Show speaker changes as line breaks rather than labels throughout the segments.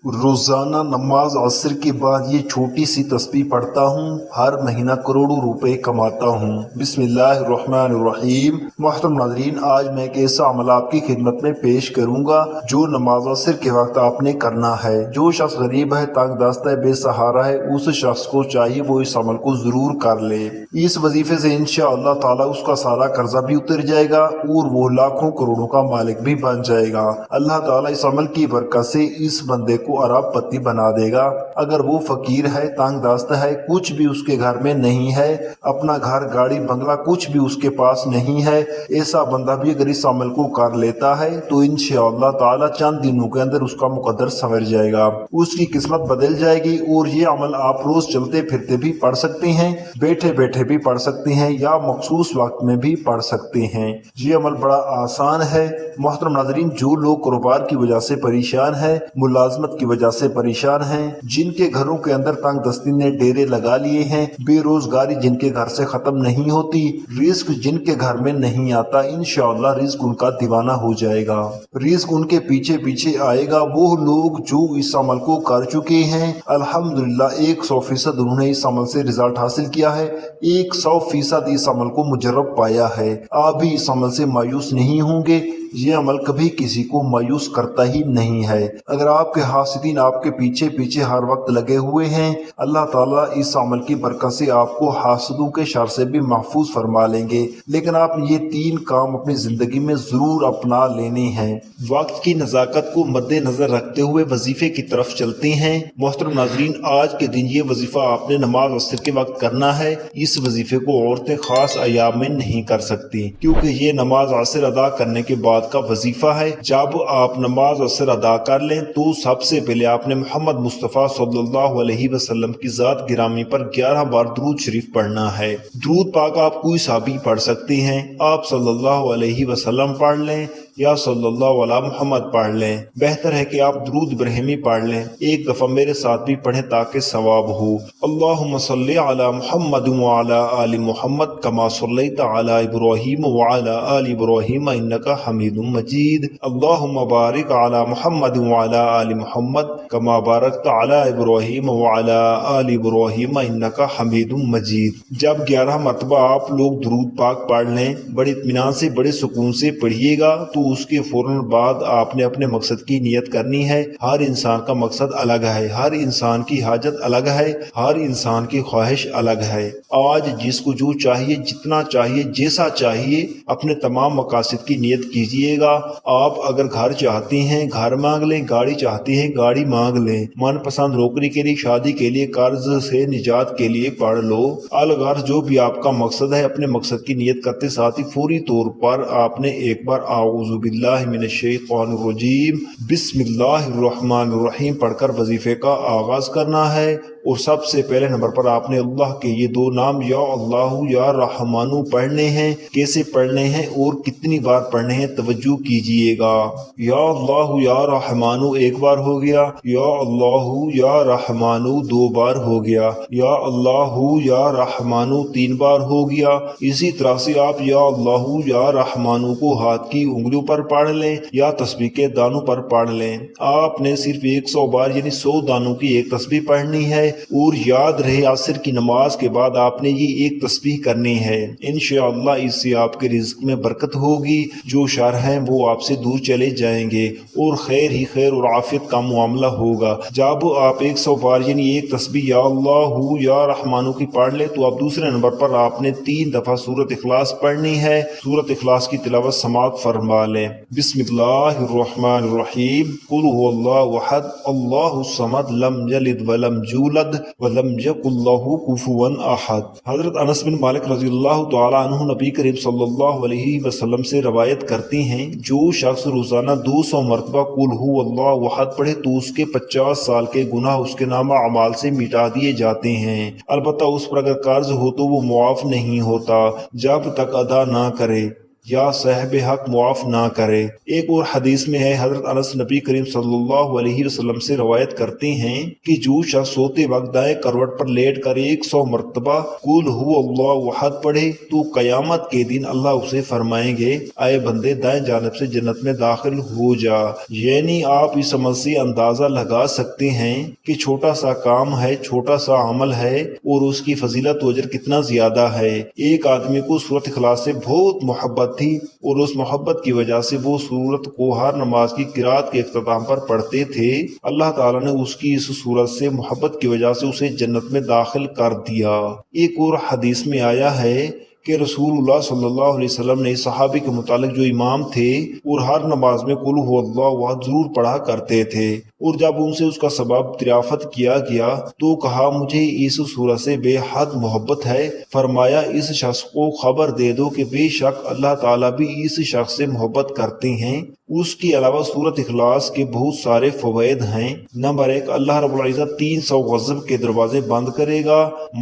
रोज़ाना नमाज असर के बाद ये छोटी सी तस्बीह पढ़ता हूँ। हर महीना करोड़ों रुपए कमाता हूँ। बिस्मिल्लाहिर्रहमानिर्रहीम। मोहतरम नाज़रीन, आज मैं एक ऐसा अमल आपकी खिदमत में पेश करूँगा जो नमाज असर के वक्त आपने करना है। जो शख्स गरीब है, तंग दस्त है, बेसहारा है, उस शख्स को चाहिए वो इस अमल को ज़रूर कर ले। इस वजीफे से इंशाअल्लाह ताला उसका सारा कर्जा भी उतर जाएगा और वो लाखों करोड़ों का मालिक भी बन जाएगा। अल्लाह ताला इस अमल की बरकत से इस बंदे को अरबपति बना देगा। अगर वो फकीर है, तंग दस्त है, कुछ भी उसके घर में नहीं है, अपना घर, गाड़ी, बंगला कुछ भी उसके पास नहीं है, ऐसा बंदा भी अगर इस अमल को कर लेता है तो इंशाअल्लाह ताला चंद दिनों के अंदर उसका मुकद्दर संवर जाएगा, उसकी किस्मत बदल जाएगी। और ये अमल आप रोज चलते फिरते भी पढ़ सकते हैं, बैठे बैठे भी पढ़ सकते हैं या मखसूस वक्त में भी पढ़ सकते हैं। ये अमल बड़ा आसान है। मोहतरम नाज़रीन, जो लोग कारोबार की वजह से परेशान है, मुलाजमत की वजह से परेशान हैं, जिनके घरों के अंदर तंग दस्ती ने डेरे लगा लिए हैं, बेरोजगारी जिनके घर से खत्म नहीं होती, रिस्क जिनके घर में नहीं आता, इंशाअल्लाह रिस्क उनका दीवाना हो जाएगा, रिस्क उनके पीछे पीछे आएगा। वो लोग जो इस अमल को कर चुके हैं, अल्हम्दुलिल्लाह 100% उन्होंने इस अमल से रिजल्ट हासिल किया है, 100% इस अमल को मुजर्रब पाया है। आप भी इस अमल से मायूस नहीं होंगे। ये अमल कभी किसी को मायूस करता ही नहीं है। अगर आपके हासिदीन आपके पीछे पीछे हर वक्त लगे हुए हैं, अल्लाह ताला इस अमल की बरकत से आपको हासिदों के शर से भी महफूज फरमा लेंगे। लेकिन आप ये 3 काम अपनी ज़िंदगी में ज़रूर अपना लेने हैं। वक्त की नज़ाकत को मद्देनज़र रखते हुए वजीफ़े की तरफ चलते हैं। मोहतरम नाज़रीन, आज के दिन ये वजीफ़ा आपने नमाज असर के वक्त करना है। इस वजीफ़े को औरतें ख़ास अय्याम में नहीं कर सकती, क्योंकि ये नमाज असर अदा करने के बाद का वजीफा है। जब आप नमाज असर अदा कर लें तो सबसे पहले आपने मोहम्मद मुस्तफ़ा सल्लल्लाहु अलैहि वसल्लम की ज़ात गिरामी पर 11 बार दुरूद शरीफ पढ़ना है। दुरूद पाक आप कोई सा भी पढ़ सकते हैं। आप सल्लल्लाहु अलैहि वसल्लम पढ़ लें या सल्लल्लाहु अला मुहम्मद पढ़ लें। बेहतर है कि आप दुरूद इब्राहिमी पढ़ लें। एक दफ़ा मेरे साथ भी पढ़ें ताकि सवाब हो। अल्लाहुम्मा सल्ली अला मुहम्मद व अला आलि मुहम्मद कमा सल्लैता अला इब्राहीम व अला आलि इब्राहीम इन्नका हमीदुम मजीद। अल्लाहुम्मा बारिक अला मुहम्मद व अला आलि मुहम्मद कमा बारकता अला इब्राहीम व अला आलि इब्राहीम इन्नका हमीदुम मजीद। जब 11 मरतबा आप लोग दुरूद पाक पढ़ लें, बड़े इत्मीनान से, बड़े सुकून से पढ़िएगा, तो उसके फौरन बाद आपने अपने मकसद की नियत करनी है। हर इंसान का मकसद अलग है, हर इंसान की हाजत अलग है, हर इंसान की ख्वाहिश अलग है। आज जिसको जो चाहिए, जितना चाहिए, जैसा चाहिए, अपने तमाम मकासद की नियत कीजिएगा। आप अगर घर चाहते हैं, घर मांग लें, गाड़ी चाहते हैं, गाड़ी मांग लें, मनपसंद नौकरी के लिए, शादी के लिए, कर्ज से निजात के लिए पढ़ लो। अलगर्ज जो भी आपका मकसद है, अपने मकसद की नियत करते साथ ही फौरी तौर पर आपने एक बार आऊज़ु बिल्लाहि मिनश शैतानिर रजीम बिस्मिल्लाहिर्रहमानिर्रहीम पढ़कर वजीफे का आगाज करना है। और सबसे पहले नंबर पर आपने अल्लाह के ये 2 नाम या अल्लाहु या रहमानु पढ़ने हैं। कैसे पढ़ने हैं और कितनी बार पढ़ने हैं, तवज्जो कीजिएगा। या अल्लाहु या रहमानु 1 बार हो गया, या अल्लाहु या रहमानु 2 बार हो गया, या अल्लाहु या रहमानु 3 बार हो गया। इसी तरह से आप या अल्लाहु या रहमानु को हाथ की उंगलियों पर पढ़ लें या तस्बीह के दानों पर पढ़ लें। आपने सिर्फ 100 बार यानी 100 दानों की एक तस्बीह पढ़नी है। और याद रहे, असर की नमाज के बाद आपने ये एक तस्बीह करनी है। इंशाअल्लाह इससे आपके रिज़्क में बरकत होगी, जो शर हैं वो आपसे दूर चले जाएंगे और खैर ही खैर और आफियत का मामला होगा। जब आप 100 बार यानी एक तस्बीह या अल्लाहु या रहमानु की पढ़ ले, तो आप दूसरे नंबर पर आपने 3 दफ़ा सूरत इखलास पढ़नी है। सूरत इखलास की तिलावत समाअत फरमा लें। बिस्मिल्लाहिर्रहमानिर्रहीम कुल हुवल्लाहु अहद अल्लाहुस समद लम यलिद वलम यूलद वलम यकुल लहू कुफुवन अहद। हजरत अनस बिन मालिक रज़ियल्लाहु तआला अन्हु नबी करीम सल्लल्लाहु अलैहि वसल्लम से रवायत करते हैं, जो शख्स रोजाना 200 मरतबा कुल हुवल्लाहु अहद पढ़े तो उसके 50 साल के गुनाह उसके नामा अमाल से मिटा दिए जाते हैं। अलबत्ता उस पर अगर कर्ज हो तो वो मुआफ नहीं होता जब तक अदा ना करे। یا صاحب حق معاف نہ کرے۔ ایک اور حدیث میں ہے، حضرت انس نبی کریم صلی اللہ علیہ وسلم سے روایت کرتے ہیں کہ جو شخص سوتے وقت دائیں کروٹ پر لیٹ کر 100 مرتبہ قل هو اللہ احد پڑھے تو قیامت کے دن اللہ اسے فرمائیں گے اے بندے دائیں جانب سے جنت میں داخل ہو جا۔ یعنی آپ اس عمل سے اندازہ لگا سکتے ہیں کہ چھوٹا سا کام ہے، چھوٹا سا عمل ہے اور اس کی فضیلت و اجر کتنا زیادہ ہے۔ ایک آدمی کو سورۃ اخلاص سے بہت محبت تھی اور اس محبت کی وجہ سے وہ سورت کو ہر نماز کی قرات کے اختتام پر پڑھتے تھے۔ اللہ تعالیٰ نے اس کی اس سورت سے محبت کی وجہ سے اسے جنت میں داخل کر دیا۔ ایک اور حدیث میں آیا ہے کہ رسول اللہ صلی اللہ علیہ وسلم نے صحابی کے متعلق جو امام تھے اور ہر نماز میں قل هو اللہ احد ضرور پڑھا کرتے تھے، اور جب ان سے اس کا سبب دریافت کیا گیا تو کہا مجھے اس سورت سے بے حد محبت ہے۔ فرمایا اس شخص کو خبر دے دو کہ بے شک اللہ تعالیٰ بھی اس شخص سے محبت کرتے ہیں۔ اس کے علاوہ سورت اخلاص کے بہت سارے فوائد ہیں۔ نمبر 1، اللہ رب العزت 300 غضب کے دروازے بند کرے گا،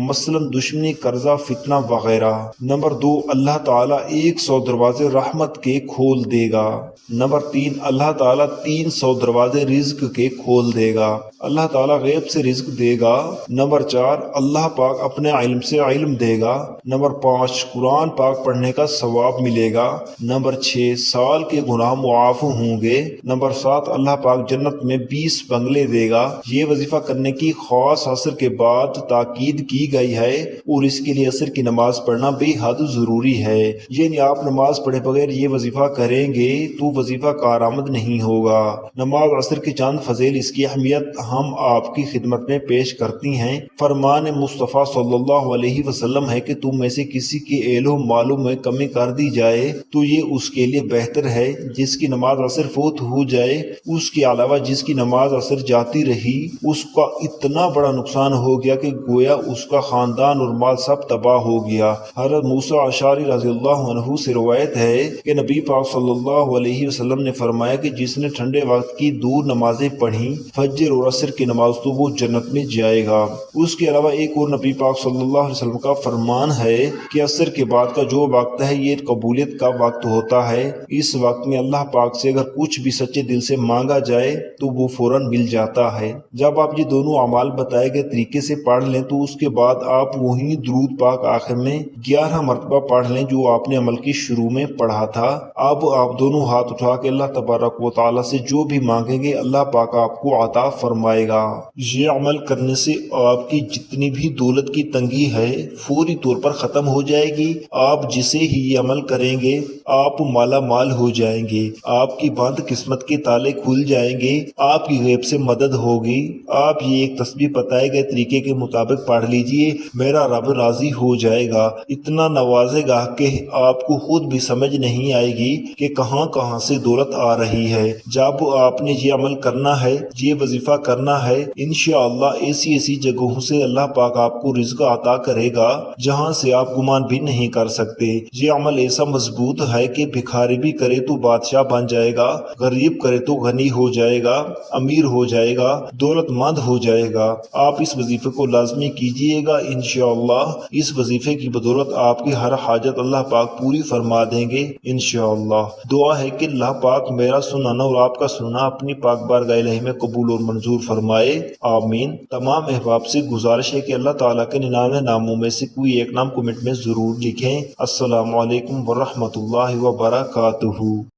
مثلا دشمنی، قرضہ، فتنہ وغیرہ۔ نمبر 2، اللہ تعالیٰ 100 دروازے رحمت کے کھول دے گا۔ نمبر 3، اللہ تعالیٰ 300 دروازے رزق کے کھول دے گا۔ اللہ تعالیٰ غیب سے رزق دے گا۔ نمبر 4، اللہ پاک اپنے علم سے علم دے گا۔ نمبر 5، قرآن پاک پڑھنے کا ثواب ملے گا۔ نمبر 6، سال کے گناہ معاف ہوں گے۔ نمبر 7، اللہ پاک جنت میں 20 بنگلے دے گا۔ یہ وظیفہ کرنے کی خاص عصر کے بعد تاکید کی گئی ہے اور اس کے لیے عصر کی نماز پڑھنا بے حد ضروری ہے۔ یعنی آپ نماز پڑھے بغیر یہ وظیفہ کریں گے تو وظیفہ کارآمد نہیں ہوگا۔ نماز عصر کے چند فضائل، اس کی اہمیت ہم آپ کی خدمت میں پیش کرتی ہیں۔ فرمان مصطفیٰ صلی اللہ علیہ وسلم ہے کہ تم میں سے کسی کے اہل و مالوں میں کمی کر دی جائے تو یہ اس کے لیے بہتر ہے۔ جس کی نماز عصر فوت ہو جائے، اس کے علاوہ جس کی نماز عصر جاتی رہی، اس کا اتنا بڑا نقصان ہو گیا کہ گویا اس کا خاندان اور مال سب تباہ ہو گیا۔ حضرت موسیٰ اشعری رضی اللہ عنہ سے روایت ہے کہ نبی پاک صلی اللہ علیہ وسلم نے فرمایا کہ جس نے ٹھنڈے وقت کی دو نمازیں پڑھی، فجر اور عصر کی نماز، تو وہ جنت میں جائے گا۔ اس کے علاوہ ایک اور نبی پاک صلی اللہ علیہ وسلم کا فرمان ہے کہ عصر کے بعد کا جو وقت ہے یہ قبولیت کا وقت ہوتا ہے۔ اس وقت میں اللہ پاک سے اگر کچھ بھی سچے دل سے مانگا جائے تو وہ فوراً مل جاتا ہے۔ جب آپ یہ دونوں اعمال بتائے گئے طریقے سے پڑھ لیں تو اس کے بعد آپ وہی درود پاک آخر میں 11 مرتبہ پڑھ لیں جو آپ نے عمل کی شروع میں پڑھا تھا۔ اب آپ دونوں ہاتھ اٹھا کے اللہ تبارک و تعالیٰ سے جو بھی مانگیں گے اللہ پاک آپ کو عطا فرمائے گا۔ یہ عمل کرنے سے آپ کی جتنی بھی دولت کی تنگی ہے فوری طور پر ختم ہو جائے گی۔ آپ جسے ہی یہ عمل کریں گے آپ مالا مال ہو جائیں گے، آپ کی بند قسمت کے تالے کھل جائیں گے، آپ کی غیب سے مدد ہوگی۔ آپ یہ ایک تسبیح بتائے گئے طریقے کے مطابق پڑھ لیجئے، میرا رب راضی ہو جائے گا، اتنا نوازے گا کہ آپ کو خود بھی سمجھ نہیں آئے گی کہ کہاں کہاں سے دولت آ رہی ہے۔ جب آپ نے یہ عمل کرنا ہے، یہ وظیفہ کرنا ہے، انشاءاللہ ایسی ایسی جگہوں سے اللہ پاک آپ کو رزق عطا کرے گا جہاں سے آپ گمان بھی نہیں کر سکتے۔ یہ عمل ایسا مضبوط ہے کہ بھکاری بھی کرے تو بادشاہ بن جائے گا، غریب کرے تو غنی ہو جائے گا، امیر ہو جائے گا، دولت مند ہو جائے گا۔ آپ اس وظیفے کو لازمی کیجئے گا، انشاءاللہ اس وظیفے کی بدولت آپ کی ہر حاجت اللہ پاک پوری فرما دیں گے انشاءاللہ۔ دعا ہے کہ اللہ پاک میرا سنانا اور آپ کا سننا اپنی پاک بارگاہ الہی میں قبول اور منظور فرمائے، آمین۔ تمام احباب سے گزارش ہے کہ اللہ تعالیٰ کے 99 ناموں میں سے کوئی ایک نام کمنٹ میں ضرور لکھیں۔ السلام علیکم ورحمۃ اللہ وبرکاتہ۔